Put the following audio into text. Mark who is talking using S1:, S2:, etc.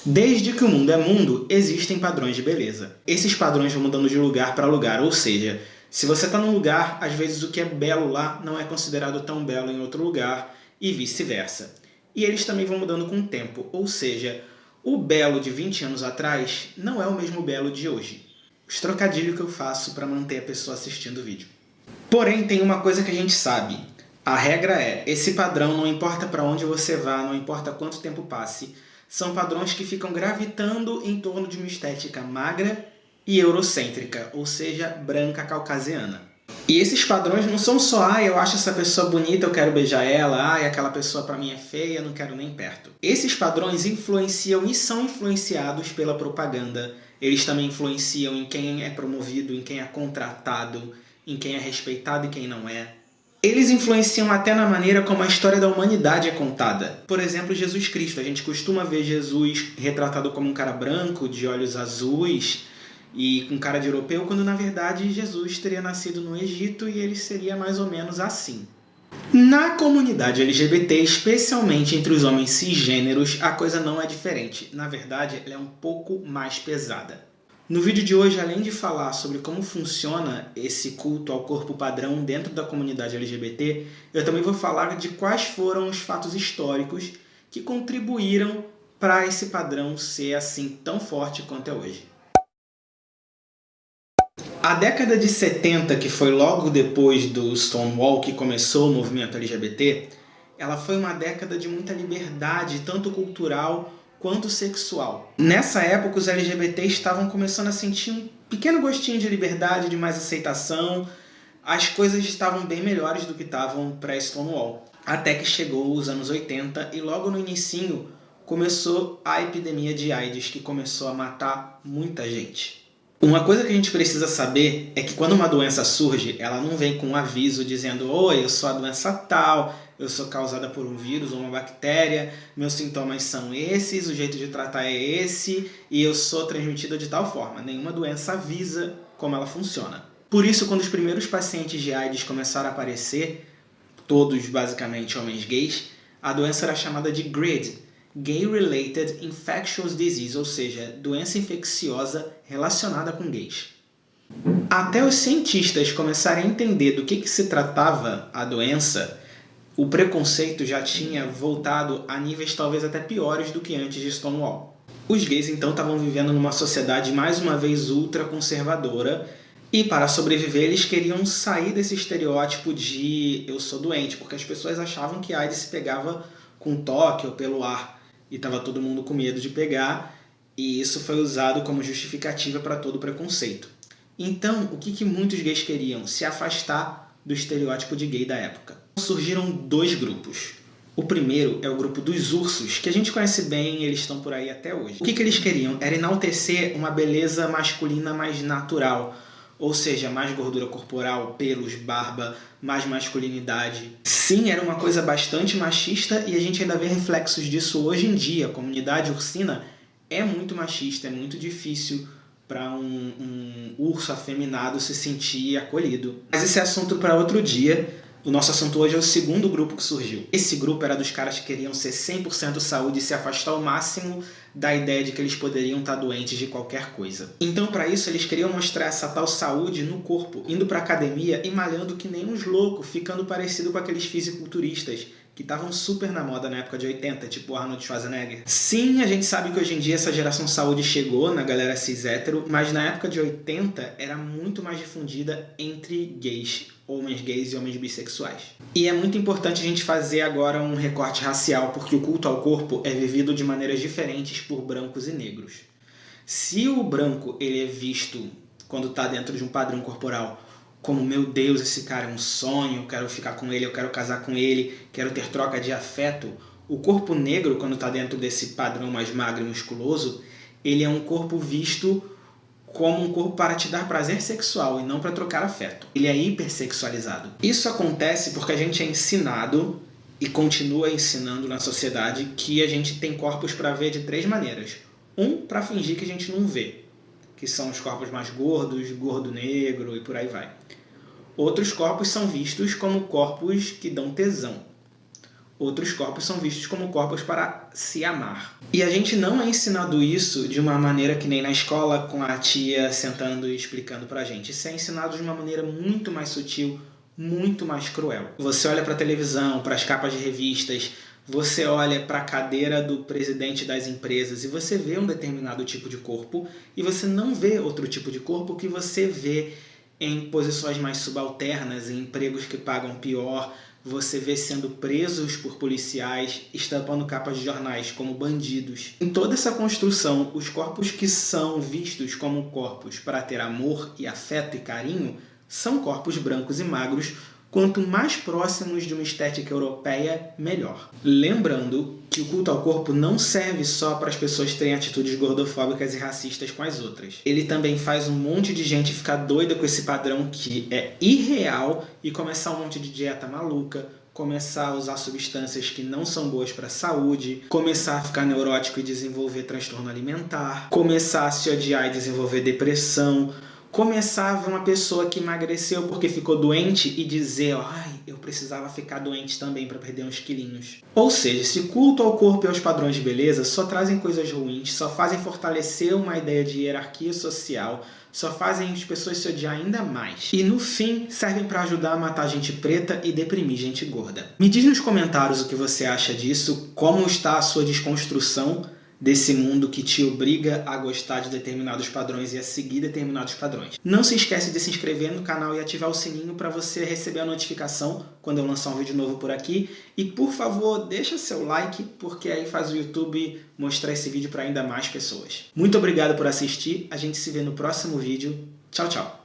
S1: Desde que o mundo é mundo, existem padrões de beleza. Esses padrões vão mudando de lugar para lugar, ou seja, se você está num lugar, às vezes o que é belo lá não é considerado tão belo em outro lugar, e vice-versa. E eles também vão mudando com o tempo, ou seja, o belo de 20 anos atrás não é o mesmo belo de hoje. Os trocadilhos que eu faço para manter a pessoa assistindo o vídeo. Porém, tem uma coisa que a gente sabe. A regra é, esse padrão não importa para onde você vá, não importa quanto tempo passe, são padrões que ficam gravitando em torno de uma estética magra e eurocêntrica, ou seja, branca caucasiana. E esses padrões não são só, eu acho essa pessoa bonita, eu quero beijar ela, aquela pessoa para mim é feia, eu não quero nem perto. Esses padrões influenciam e são influenciados pela propaganda. Eles também influenciam em quem é promovido, em quem é contratado, em quem é respeitado e quem não é. Eles influenciam até na maneira como a história da humanidade é contada. Por exemplo, Jesus Cristo. A gente costuma ver Jesus retratado como um cara branco, de olhos azuis e com cara de europeu, quando na verdade Jesus teria nascido no Egito e ele seria mais ou menos assim. Na comunidade LGBT, especialmente entre os homens cisgêneros, a coisa não é diferente. Na verdade, ela é um pouco mais pesada. No vídeo de hoje, além de falar sobre como funciona esse culto ao corpo padrão dentro da comunidade LGBT, eu também vou falar de quais foram os fatos históricos que contribuíram para esse padrão ser assim tão forte quanto é hoje. A década de 70, que foi logo depois do Stonewall que começou o movimento LGBT, ela foi uma década de muita liberdade, tanto cultural quanto sexual. Nessa época, os LGBT estavam começando a sentir um pequeno gostinho de liberdade, de mais aceitação. As coisas estavam bem melhores do que estavam pré-Stonewall. Até que chegou os anos 80 e logo no inicinho começou a epidemia de AIDS, que começou a matar muita gente. Uma coisa que a gente precisa saber é que quando uma doença surge, ela não vem com um aviso dizendo: oi, eu sou a doença tal, eu sou causada por um vírus ou uma bactéria, meus sintomas são esses, o jeito de tratar é esse, e eu sou transmitida de tal forma. Nenhuma doença avisa como ela funciona. Por isso, quando os primeiros pacientes de AIDS começaram a aparecer, todos basicamente homens gays, a doença era chamada de GRID, Gay-Related Infectious Disease, ou seja, doença infecciosa relacionada com gays. Até os cientistas começarem a entender do que se tratava a doença, o preconceito já tinha voltado a níveis talvez até piores do que antes de Stonewall. Os gays então estavam vivendo numa sociedade mais uma vez ultra conservadora e para sobreviver eles queriam sair desse estereótipo de eu sou doente, porque as pessoas achavam que a AIDS se pegava com toque ou pelo ar e estava todo mundo com medo de pegar, e isso foi usado como justificativa para todo o preconceito. Então, o que muitos gays queriam? Se afastar do estereótipo de gay da época. Surgiram dois grupos. O primeiro é o grupo dos ursos, que a gente conhece bem, eles estão por aí até hoje. O que eles queriam? Era enaltecer uma beleza masculina mais natural, ou seja, mais gordura corporal, pelos, barba, mais masculinidade. Sim, era uma coisa bastante machista e a gente ainda vê reflexos disso hoje em dia. A comunidade ursina é muito machista, é muito difícil para um urso afeminado se sentir acolhido. Mas esse é assunto para outro dia. O nosso assunto hoje é o segundo grupo que surgiu. Esse grupo era dos caras que queriam ser 100% saúde e se afastar ao máximo da ideia de que eles poderiam estar doentes de qualquer coisa. Então, para isso, eles queriam mostrar essa tal saúde no corpo, indo para academia e malhando que nem uns loucos, ficando parecido com aqueles fisiculturistas que estavam super na moda na época de 80, tipo Arnold Schwarzenegger. Sim, a gente sabe que hoje em dia essa geração saúde chegou na galera cis-hétero, mas na época de 80 era muito mais difundida entre gays, homens gays e homens bissexuais. E é muito importante a gente fazer agora um recorte racial, porque o culto ao corpo é vivido de maneiras diferentes por brancos e negros. Se o branco ele é visto, quando está dentro de um padrão corporal, como, meu Deus, esse cara é um sonho, eu quero ficar com ele, eu quero casar com ele, quero ter troca de afeto, o corpo negro, quando está dentro desse padrão mais magro e musculoso, ele é um corpo visto como um corpo para te dar prazer sexual e não para trocar afeto. Ele é hipersexualizado. Isso acontece porque a gente é ensinado e continua ensinando na sociedade que a gente tem corpos para ver de três maneiras. Um, para fingir que a gente não vê, que são os corpos mais gordos, gordo negro e por aí vai. Outros corpos são vistos como corpos que dão tesão. Outros corpos são vistos como corpos para se amar. E a gente não é ensinado isso de uma maneira que nem na escola, com a tia sentando e explicando pra gente. Isso é ensinado de uma maneira muito mais sutil, muito mais cruel. Você olha para a televisão, para as capas de revistas, você olha para a cadeira do presidente das empresas e você vê um determinado tipo de corpo e você não vê outro tipo de corpo que você vê em posições mais subalternas, em empregos que pagam pior. Você vê sendo presos por policiais, estampando capas de jornais como bandidos. Em toda essa construção, os corpos que são vistos como corpos para ter amor e afeto e carinho são corpos brancos e magros. Quanto mais próximos de uma estética europeia, melhor. Lembrando que o culto ao corpo não serve só para as pessoas terem atitudes gordofóbicas e racistas com as outras. Ele também faz um monte de gente ficar doida com esse padrão que é irreal e começar um monte de dieta maluca, começar a usar substâncias que não são boas para a saúde, começar a ficar neurótico e desenvolver transtorno alimentar, começar a se odiar e desenvolver depressão, começar a ver uma pessoa que emagreceu porque ficou doente e dizer, eu precisava ficar doente também para perder uns quilinhos. Ou seja, esse culto ao corpo e aos padrões de beleza só trazem coisas ruins, só fazem fortalecer uma ideia de hierarquia social, só fazem as pessoas se odiar ainda mais. E no fim, servem para ajudar a matar gente preta e deprimir gente gorda. Me diz nos comentários o que você acha disso, como está a sua desconstrução desse mundo que te obriga a gostar de determinados padrões e a seguir determinados padrões. Não se esquece de se inscrever no canal e ativar o sininho para você receber a notificação quando eu lançar um vídeo novo por aqui. E por favor, deixa seu like, porque aí faz o YouTube mostrar esse vídeo para ainda mais pessoas. Muito obrigado por assistir, a gente se vê no próximo vídeo. Tchau, tchau!